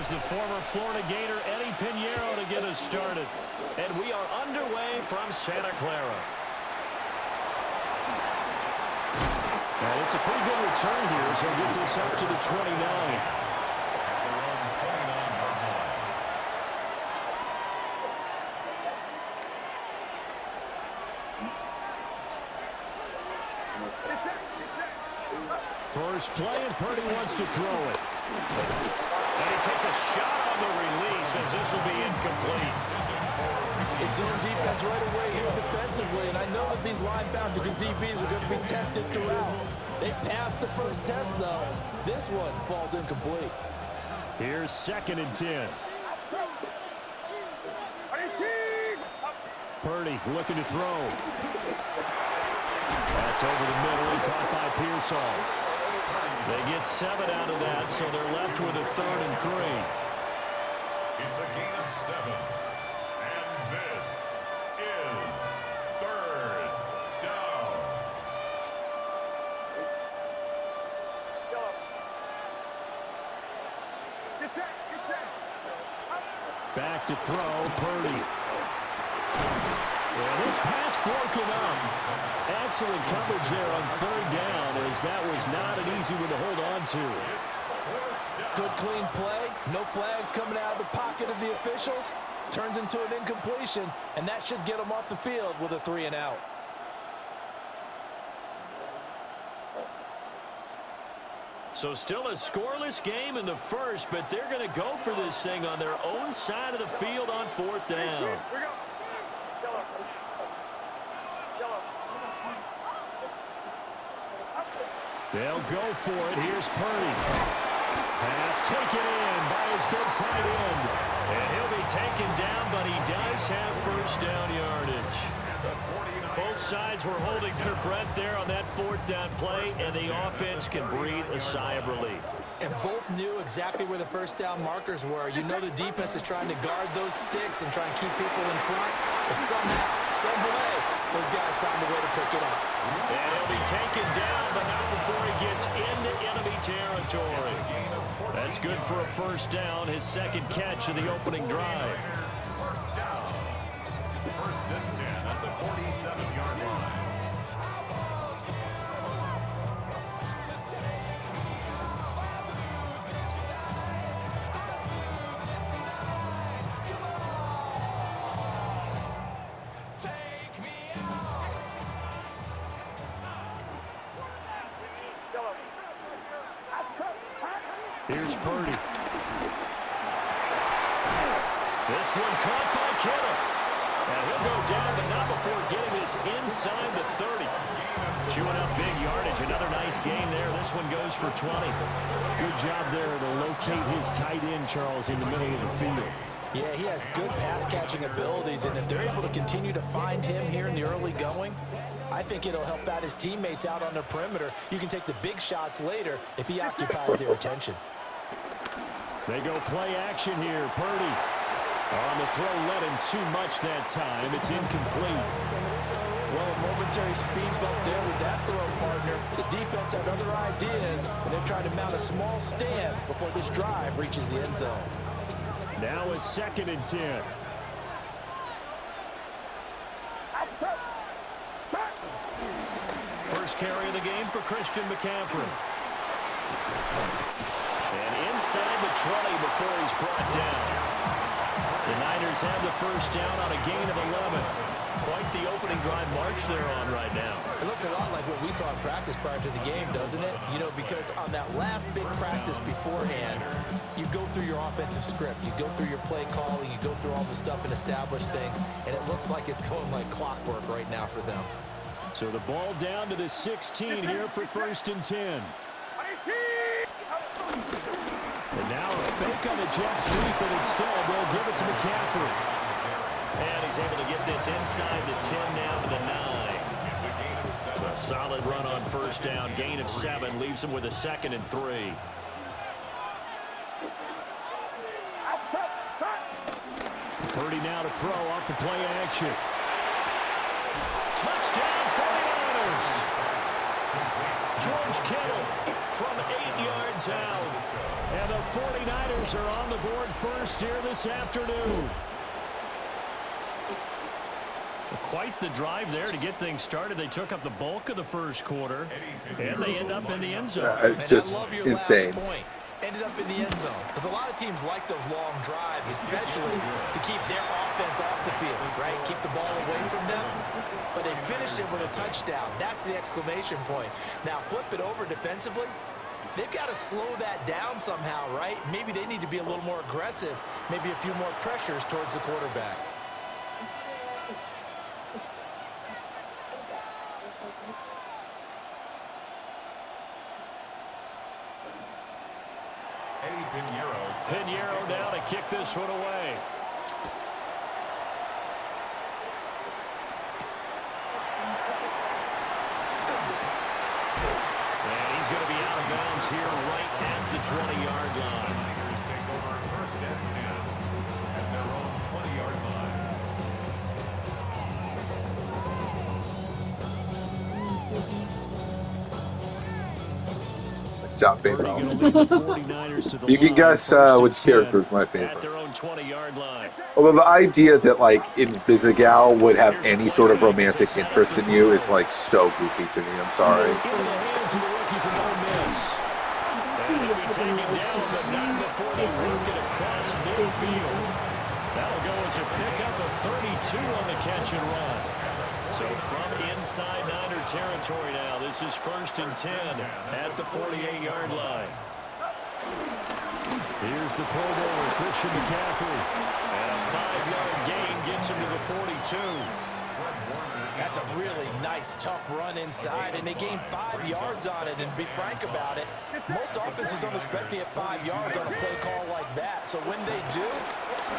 Here's the former Florida Gator Eddie Pinheiro to get us started. And we are underway from Santa Clara. And it's a pretty good return here as he'll get this up to the 29. First play, and Purdy wants to throw it. And he takes a shot on the release as this will be incomplete. It's zone defense right away here defensively, and I know that these linebackers and DBs are going to be tested throughout. They passed the first test, though. This one falls incomplete. Here's 2nd and 10. Purdy looking to throw. That's over the middle and caught by Pearsall. They get 7 out of that, so they're left with a 3rd and 3. It's a gain of 7. And this is 3rd down. Back to throw, Purdy. And this pass broken up. Excellent coverage there on 3rd down, as that was not an easy one to hold on to. Good clean play. No flags coming out of the pocket of the officials. Turns into an incompletion, and that should get them off the field with a 3 and out. So still a scoreless game in the first, but they're going to go for this thing on their own side of the field on 4th down. They'll go for it. Here's Purdy. Pass taken in by his big tight end. And he'll be taken down, but he does have 1st down yardage. Both sides were holding their breath there on that 4th down play, and the offense can breathe a sigh of relief. And both knew exactly where the 1st down markers were. You know the defense is trying to guard those sticks and try and keep people in front. But somehow, some way, those guys found a way to pick it up. And he'll be taken down, but not before he gets into enemy territory. That's good for a 1st down, his 2nd catch of the opening drive. 1st and 10 at the 47-yard line. Here's Purdy. This one caught by Kittle. And he'll go down, but not before getting this inside the 30. Chewing up big yardage. Another nice gain there. This one goes for 20. Good job there to locate his tight end, Charles, in the middle of the field. Yeah, he has good pass-catching abilities, and if they're able to continue to find him here in the early going, I think it'll help out his teammates out on the perimeter. You can take the big shots later if he occupies their attention. They go play action here. Purdy on the throw, led him too much that time. It's incomplete. Well, a momentary speed bump there with that throw, partner. The defense had other ideas, and they're trying to mount a small stand before this drive reaches the end zone. Now it's 2nd and 10. First carry of the game for Christian McCaffrey. And inside the 20 before he's brought down. The Niners have the 1st down on a gain of 11. Quite the opening drive march they're on right now. It looks a lot like what we saw in practice prior to the game, doesn't it? You know, because on that last big practice beforehand, you go through your offensive script. You go through your play calling. You go through all the stuff and establish things. And it looks like it's going like clockwork right now for them. So the ball down to the 16 here for 1st and 10. And now a fake on the jet sweep, and instead they'll give it to McCaffrey. And he's able to get this inside the 10 now to the 9. A solid run on 1st down. Gain of 7 leaves him with a 2nd and 3. Purdy now to throw off the play action. Touchdown 49ers! George Kittle from 8 yards out. And the 49ers are on the board first here this afternoon. Quite the drive there to get things started. They took up the bulk of the first quarter, and they end up in the end zone. It's just I love your insane. last point. Ended up in the end zone. Because a lot of teams like those long drives, especially to keep their offense off the field, right? Keep the ball away from them. But they finished it with a touchdown. That's the exclamation point. Now, flip it over defensively. They've got to slow that down somehow, right? Maybe they need to be a little more aggressive. Maybe a few more pressures towards the quarterback. Pinheiro now to kick this one away. And he's going to be out of bounds here right at the 20-yard line. Tigers take over first and 10 at their own 20-yard line. Nice job, Purdy Baker. going to lead the 49ers to the You can line, guess first which and 10 character is my at favorite. their own 20-yard line. Although the idea that like Invisigal would have any sort of romantic interest in you is like so goofy to me. I'm sorry. It's into the hands of the rookie from Ole Miss. And he'll be taken down, but not before they work it across midfield. That'll go as a pickup of 32 on the catch and run. So from inside Niner territory now, this is first and 10 at the 48-yard line. Here's the Pro Bowler, Christian McCaffrey. And a 5-yard gain gets him to the 42. That's a really nice, tough run inside, and they gained 5 yards on it. And to be frank about it, most offenses don't expect to get 5 yards on a play call like that. So when they do,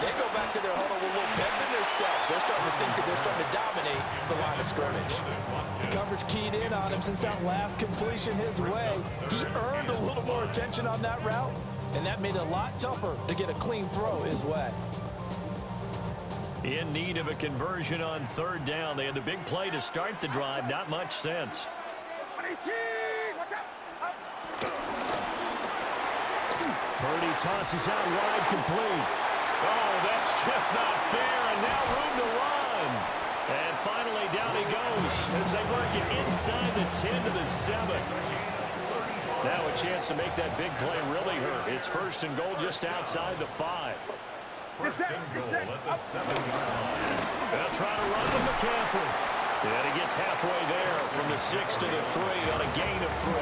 they go back to their huddle with a little pep in their steps. They're starting to think that they're starting to dominate the line of scrimmage. The coverage keyed in on him since that last completion his way. He earned a little more attention on that route, and that made it a lot tougher to get a clean throw his way. In need of a conversion on third down. They had the big play to start the drive. Not much sense. Purdy tosses out wide, complete. Oh, that's just not fair, and now room to run. And finally down he goes as they work it inside the 10 to the 7. Now a chance to make that big play really hurt. It's first and goal just outside the 5. First and goal at the 7-yard line. They'll try to run with McCaffrey. And he gets halfway there from the 6 to the 3 on a gain of 3.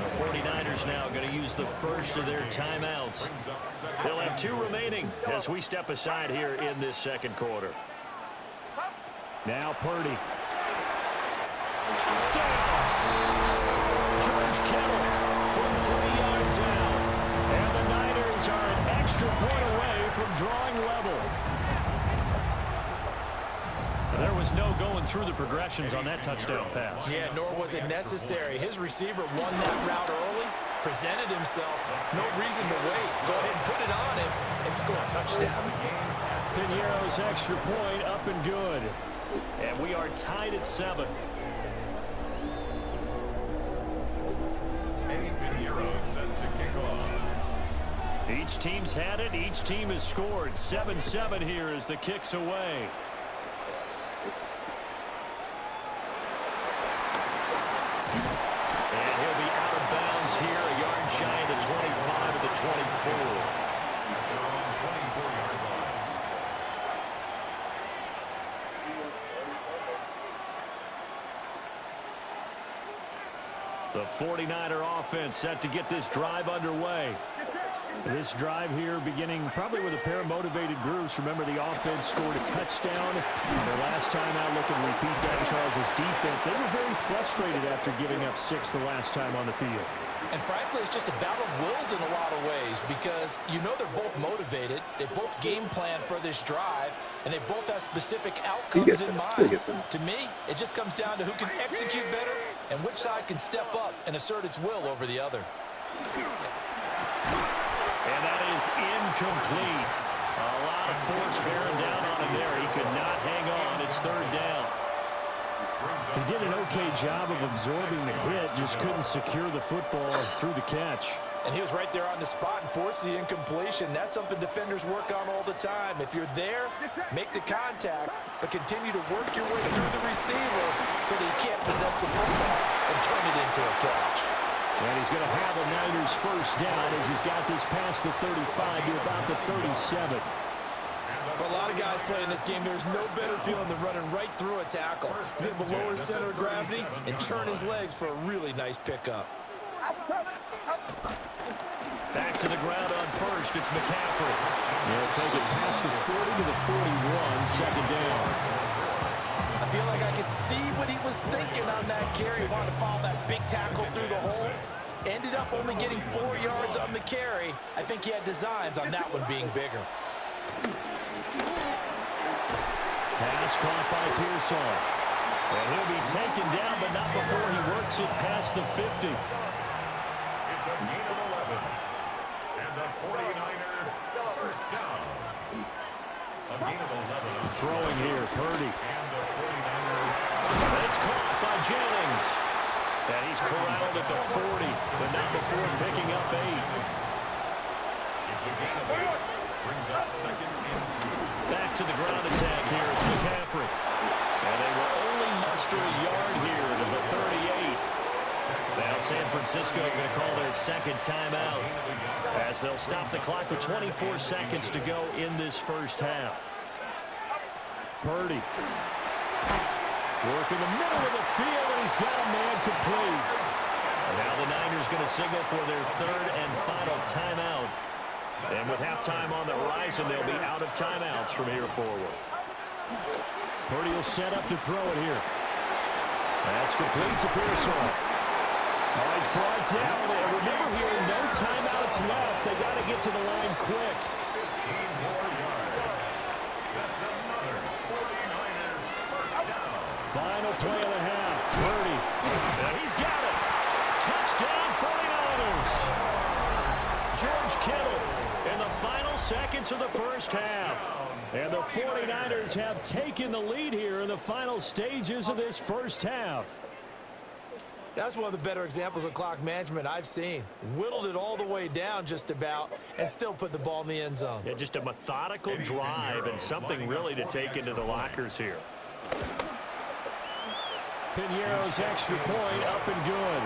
The 49ers now going to use the first of their timeouts. They'll have 2 remaining as we step aside here in this second quarter. Now Purdy. Touchdown! George Kittle from 3 yards out. And the Niners are an extra point away from drawing level. There was no going through the progressions on that touchdown pass. Yeah, nor was it necessary. His receiver won that route early, presented himself. No reason to wait. Go ahead and put it on him and score a touchdown. Pinheiro's extra point up and good. And we are tied at 7. Eddie Pinheiro set to kick off. Each team's had it. Each team has scored. 7-7 here as the kick's away. And he'll be out of bounds here, a yard shy of the 25 of the 24. They're on 24-yard line. The 49er offense set to get this drive underway. This drive here beginning probably with a pair of motivated groups. Remember, the offense scored a touchdown. Their last time out, looking to repeat that. Charles' defense, they were very frustrated after giving up 6 the last time on the field. And frankly, it's just a battle of wills in a lot of ways because you know they're both motivated. They both game plan for this drive, and they both have specific outcomes in mind. To me, it just comes down to who can execute better and which side can step up and assert its will over the other. And that is incomplete. A lot of force bearing down on him there. He could not hang on. It's third down. He did an okay job of absorbing the hit, just couldn't secure the football through the catch. And he was right there on the spot and forced the incompletion. That's something defenders work on all the time. If you're there, make the contact, but continue to work your way through the receiver so that you can't possess the football and turn it into a catch. And he's going to have a Niners first down as he's got this past the 35 to about the 37. For a lot of guys playing this game, there's no better feeling than running right through a tackle. He's able to lower his center of gravity and churn his legs for a really nice pickup. Back to the ground on first. It's McCaffrey. He'll take it past the 40 to the 41, second down. I feel like I could see what he was thinking on that carry. He wanted to follow that big tackle through the hole. Ended up only getting 4 yards on the carry. I think he had designs on that one being bigger. Pass caught by Pearsall. And he'll be taken down, but not before he works it past the 50. It's a gain of 11. And the 49er first down. A gain of 11. Throwing here, Purdy. And the 49er. It's caught by Jennings. And he's corralled at the 40, but not before picking up 8. It's a gain of 8. Brings up second and 2. Back to the ground attack here. It's McCaffrey. And they will only muster a yard here to the 38. Now San Francisco going to call their second timeout as they'll stop the clock with 24 seconds to go in this first half. Purdy. Work in the middle of the field, and he's got a man complete. And now the Niners going to signal for their third and final timeout. And with halftime on the horizon, they'll be out of timeouts from here forward. Purdy will set up to throw it here. That's complete to Pearsall. Oh, he's brought down. And remember here, no timeouts left. They got to get to the line quick. 15 more yards. That's another 49er first down. Final play of the half. Purdy. And he's got it. Touchdown 49ers. George Kittle in the final seconds of the first half. And the 49ers have taken the lead here in the final stages of this first half. That's one of the better examples of clock management I've seen. Whittled it all the way down just about and still put the ball in the end zone. Yeah, just a methodical drive and something really to take into the lockers here. Piñeiro's extra point up and good.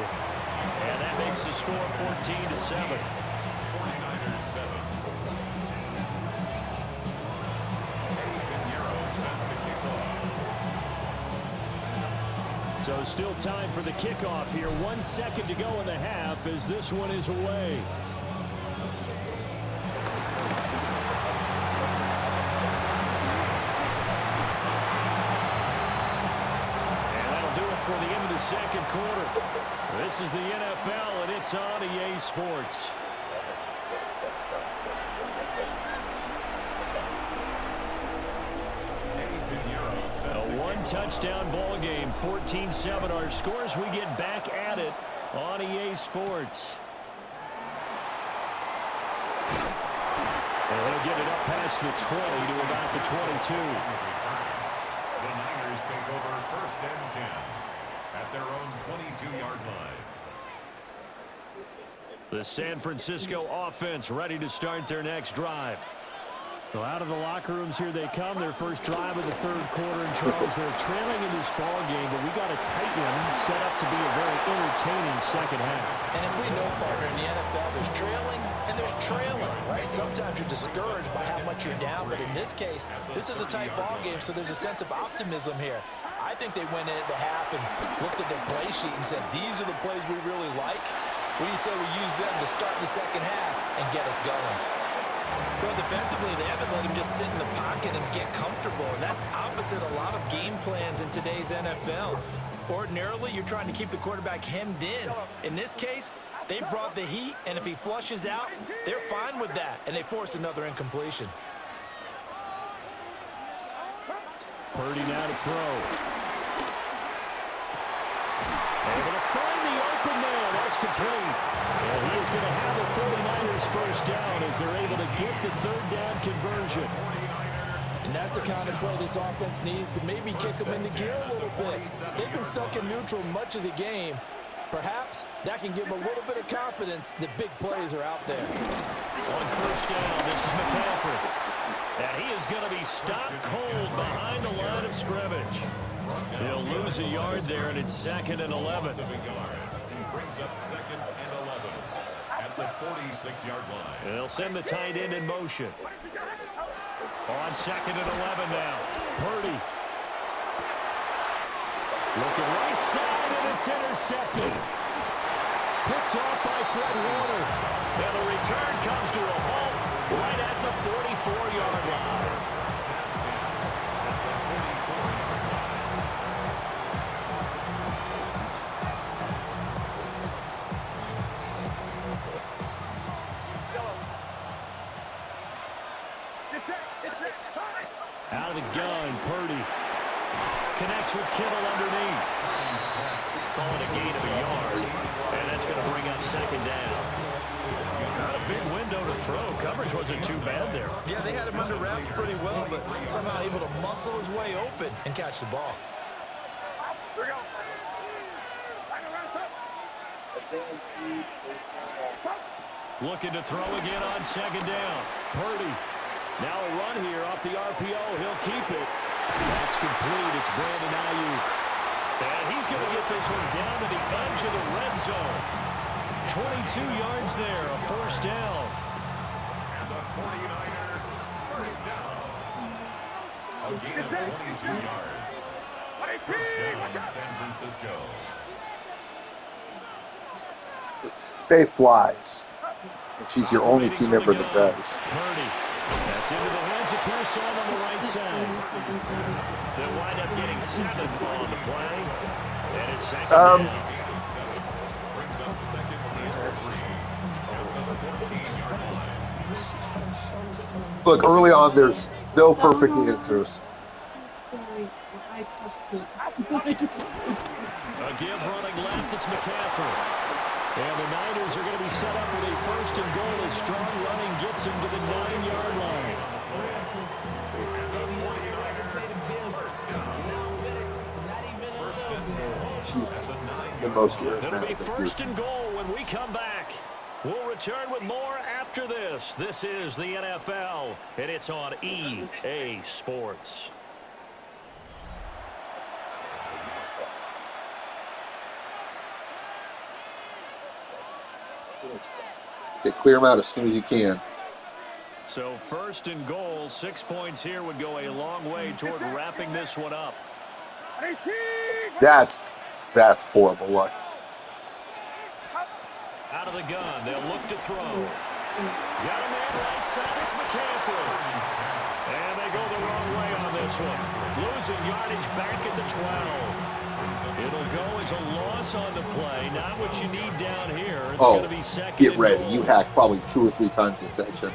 And that makes the score 14-7. 49ers 7. Pinheiro set to kick off. So still time for the kickoff here. 1 second to go in the half as this one is away. And that'll do it for the end of the second quarter. This is the NFL, and it's on EA Sports. A one-touchdown ball game, 14-7 our scores. We get back at it on EA Sports. And he'll get it up past the 20 to about the 22. The Niners take over first and 10 at their own 22-yard line. The San Francisco offense ready to start their next drive. So out of the locker rooms here they come, their first drive of the third quarter. And Charles, they're trailing in this ball game, but we got a tight one set up to be a very entertaining second half. And as we know, partner, in the NFL, there's trailing and there's trailing, right? Sometimes you're discouraged by how much you're down, but in this case, this is a tight ball game, so there's a sense of optimism here. I think they went into half and looked at their play sheet and said, these are the plays we really like. What do you say we use them to start the second half and get us going? Well, defensively, they haven't let him just sit in the pocket and get comfortable, and that's opposite a lot of game plans in today's NFL. Ordinarily, you're trying to keep the quarterback hemmed in. In this case, they brought the heat, and if he flushes out, they're fine with that, and they force another incompletion. Purdy now to throw. Able to find the open man. That's complete. And he is going to have the 49ers first down as they're able to get the third down conversion. And that's the kind of play this offense needs to maybe kick them into gear a little bit. They've been stuck in neutral much of the game. Perhaps that can give him a little bit of confidence that big plays are out there. On first down, this is McCaffrey. And he is going to be stopped cold behind the line of scrimmage. He'll lose a yard there, and it's 2nd and 11. Brings up 2nd and 11 at the 46-yard line. And they'll send the tight end in motion. On 2nd and 11 now. Purdy. Looking right side, and it's intercepted. Picked off by Fred Warner. And the return comes to a halt right at the 44-yard line. Out of the gun, Purdy. Connects with Kittle underneath. Call it a gain of a yard. And that's going to bring up 2nd down. Not a big window to throw. Coverage wasn't too bad there. Yeah, they had him under wraps pretty well, but somehow able to muscle his way open and catch the ball. Looking to throw again on 2nd down. Purdy. Now a run here off the RPO. He'll keep it. That's complete. It's Brandon Ayuk. And he's going to get this one down to the edge of the red zone. 22 yards there, a first down. And the 49er first down. A gain of 22 yards. First down, San Francisco. Bay flies. And she's your only team member that does. Purdy. That's into the hands of Pearson on the right side. They'll wind up getting 7 on the play. And it's 2nd down. Brings up 2nd and 3 at the 14-yard line. Look, early on, there's no perfect answers. A give running left, it's McCaffrey. And the Niners are going to be set up with a 1st and goal as strong running gets them to the 9-yard line. She's the most years. It'll be 1st and goal when we come back. We'll return with more after this. This is the NFL, and it's on EA Sports. Clear them out as soon as you can. So 1st and goal, 6 points here would go a long way toward wrapping this one up. That's horrible luck. Out of the gun, they'll look to throw. Got a man right side, it's McCaffrey. And they go the wrong way on this one. Losing yardage back at the 12. It'll go as a loss on the play. Not what you need down here. It's going to be 2nd get and ready. goal. You hacked probably 2 or 3 times this section.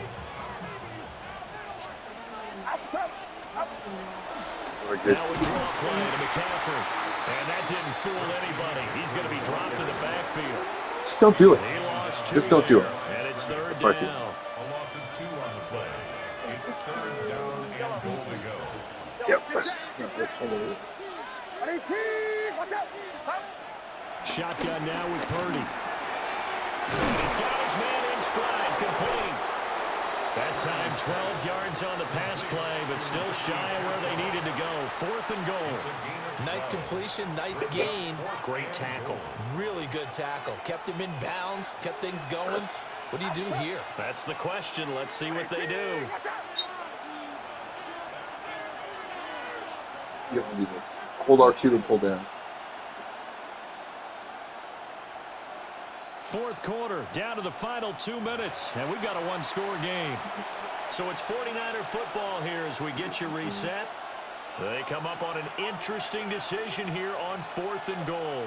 Very good. Now a draw play to McCaffrey. And that didn't fool anybody. He's going to be dropped in the backfield. Just don't do it. He lost 2 Just don't do it. And it's 3rd That's my down. feeling. A loss of 2 on the play. It's 3rd down and goal to go. Yep. Shotgun now with Purdy. And he's got his man in stride, complete. That time 12 yards on the pass play, but still shy of where they needed to go. 4th and goal. Nice completion, nice gain. Great tackle. Really good tackle. Kept him in bounds, kept things going. What do you do here? That's the question. Let's see what they do. You have to do this. Hold R2 and pull down. 4th quarter, down to the final 2 minutes, and we've got a 1-score game. So it's 49er football here as we get you reset. They come up on an interesting decision here on 4th and goal.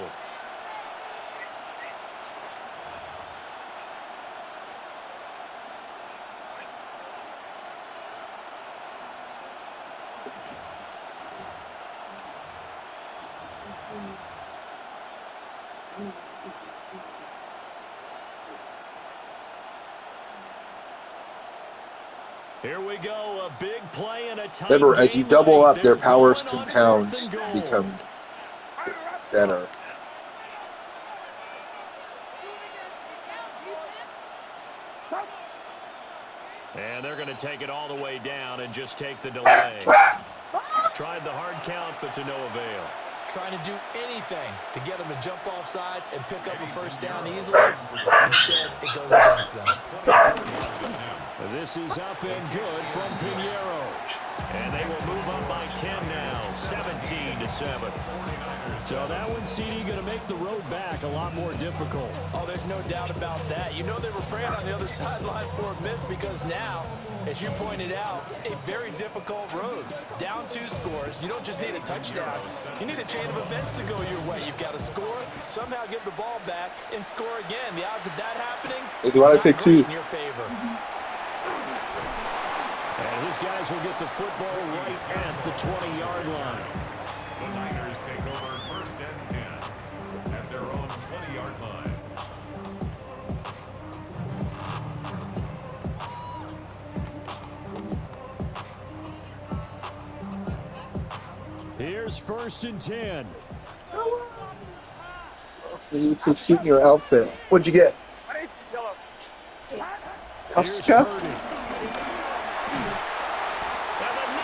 Here we go, a big play and a tight Remember, as you game double late. up, their They're powers going on compound, 4th and goal. become better. And they're going to take it all the way down and just take the delay. Tried the hard count, but to no avail. Trying to do anything to get them to jump off sides and pick up a first down easily. Instead, it goes against them. This is up and good from Pinheiro. And they will move up by 10 now, 17-7. So that one, CD, going to make the road back a lot more difficult. Oh, there's no doubt about that. You know they were praying on the other sideline for a miss because now, as you pointed out, a very difficult road. Down 2 scores. You don't just need a touchdown. You need a chain of events to go your way. You've got to score, somehow get the ball back, and score again. The odds of that happening is what I picked too. In your favor. And his guys will get the football right at the 20-yard line. The Niners take over 1st and 10 at their own 20-yard line. Here's 1st and 10. You keep shooting your outfit. What'd you get? Huska?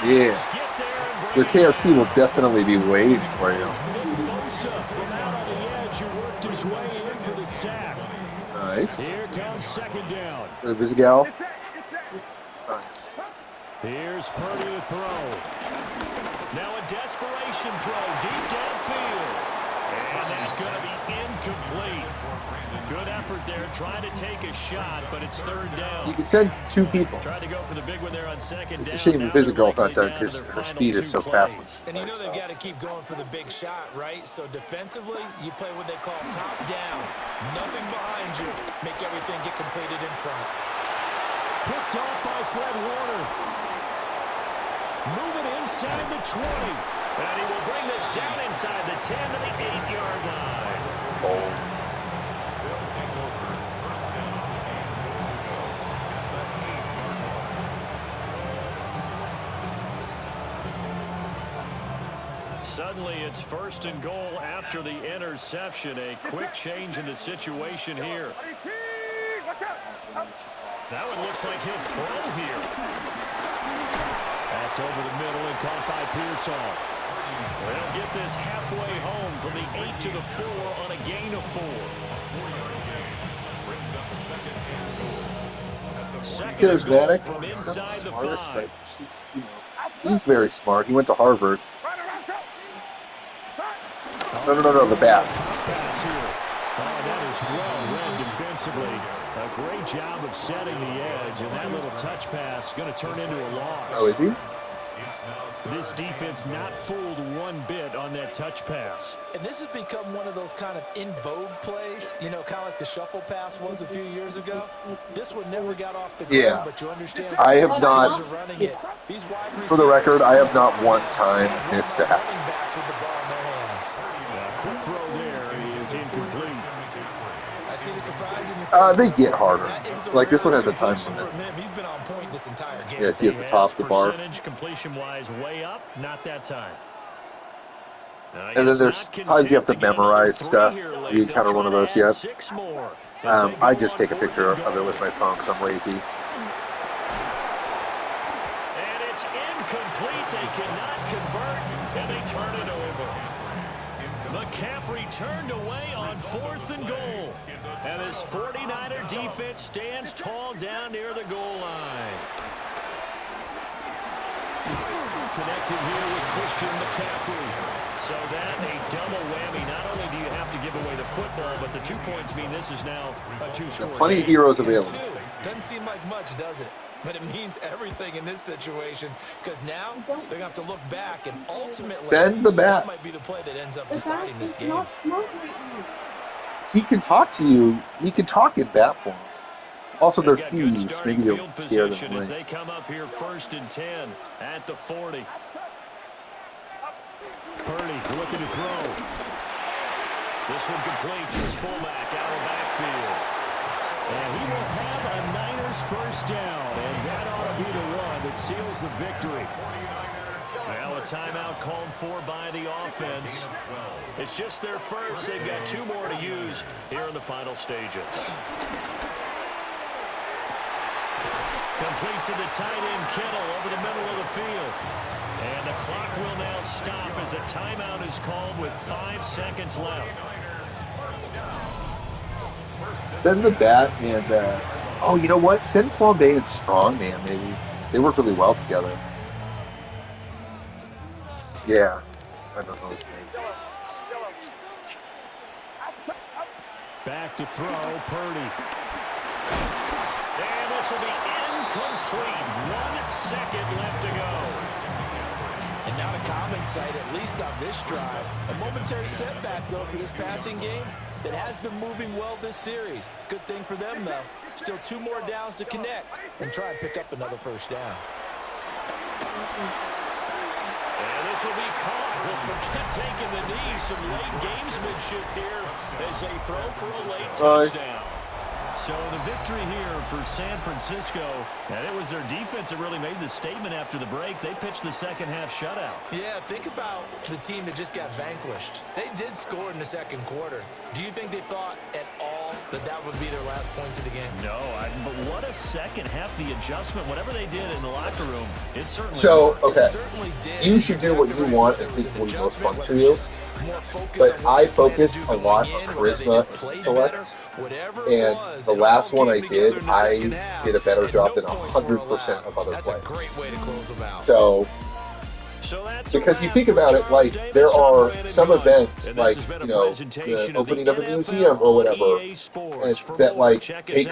Yeah. Your KFC will definitely be waiting for you. Nice. Here comes 2nd down. Vizgal. Nice. Here's Purdy to throw. Now a desperation throw deep downfield. And that's going to be incomplete. Good effort there, trying to take a shot, but it's 3rd down. You can send 2 people. Tried to go for the big one there on 2nd down. It's a shame Vizgal's not done because her speed is so fast. And you know they've got to keep going for the big shot, right? So defensively, you play what they call top down. Nothing behind you. Make everything get completed in front. Picked off by Fred Warner. Moving inside the 20. And he will bring this down inside the 10 to the 8-yard line. Oh. Suddenly, it's 1st and goal after the interception. A quick change in the situation here. That one looks like he'll throw here. That's over the middle and caught by Pearsall. They'll get this halfway home from the 8 to the 4 on a gain of 4. He's charismatic. From inside the 5. He's very smart. He went to Harvard. No, the bat. Pass here. Oh, that is well read defensively. A great job of setting the edge, and that little touch pass is going to turn into a loss. Oh, is he? This defense not fooled one bit on that touch pass. And this has become one of those kind of in vogue plays, you know, kind of like the shuffle pass was a few years ago. This one never got off the ground, but you understand. I have not, for the record, I have not one time missed a half. Quick throw there is incomplete. I see the surprise in your they get harder. Like this one has a time limit. He's been on point this entire game. Yeah, see at the top of the bar. Percentage completion-wise way up, not that time. And then there's times you have to memorize stuff. You encounter one of those yet? I just take a picture of it with my phone because I'm lazy. And it's incomplete. They cannot convert, and they turn it over. McCaffrey turned away on 4th and goal. And this 49er defense stands tall down near the goal line. Connected here with Christian McCaffrey. So that a double whammy. Not only do you have to give away the football, but the 2 points mean this is now a 2-score game. Plenty of heroes available. Doesn't seem like much, does it? But it means everything in this situation because now they're going to have to look back and ultimately send the bat. That might be the play that ends up deciding this game. He can talk to you. He can talk in bat form. Also, they're thieves. Maybe they'll scare them away. As they come up here 1st and 10 at the 40. Purdy looking to throw. This one complete to his fullback out of the backfield. And he will have a Niners 1st down. And that ought to be the one that seals the victory. Well, a timeout called for by the offense. It's just their first. They've got 2 more to use here in the final stages. Complete to the tight end, Kittle, over the middle of the field. And the clock will now stop as a timeout is called with 5 seconds left. Send the bat and, oh, you know what? Send Flambe and Strong, man. They work really well together. Yeah. I don't know his name. Back to throw, Purdy. And this will be incomplete. 1 second left to go. And not a common sight, at least on this drive. A momentary setback, though, for this passing game that has been moving well this series. Good thing for them, though. Still 2 more downs to connect and try and pick up another first down. And this will be caught. We'll forget taking the knee. Some late gamesmanship here as they throw for a late touchdown. So the victory here for San Francisco, and it was their defense that really made the statement after the break. They pitched the second half shutout. Yeah, think about the team that just got vanquished. They did score in the second quarter. Do you think they thought at all that that would be their last points of the game? No, but what a second half, the adjustment, whatever they did in the locker room, it certainly okay, certainly did. You should do what you want and think what is most fun for you. But I focus a lot on charisma and intellect, and the last one I did a better job than 100% of other players. So, because you think about it, like, there are some events, like, you know, the opening of a museum or whatever, that, like, take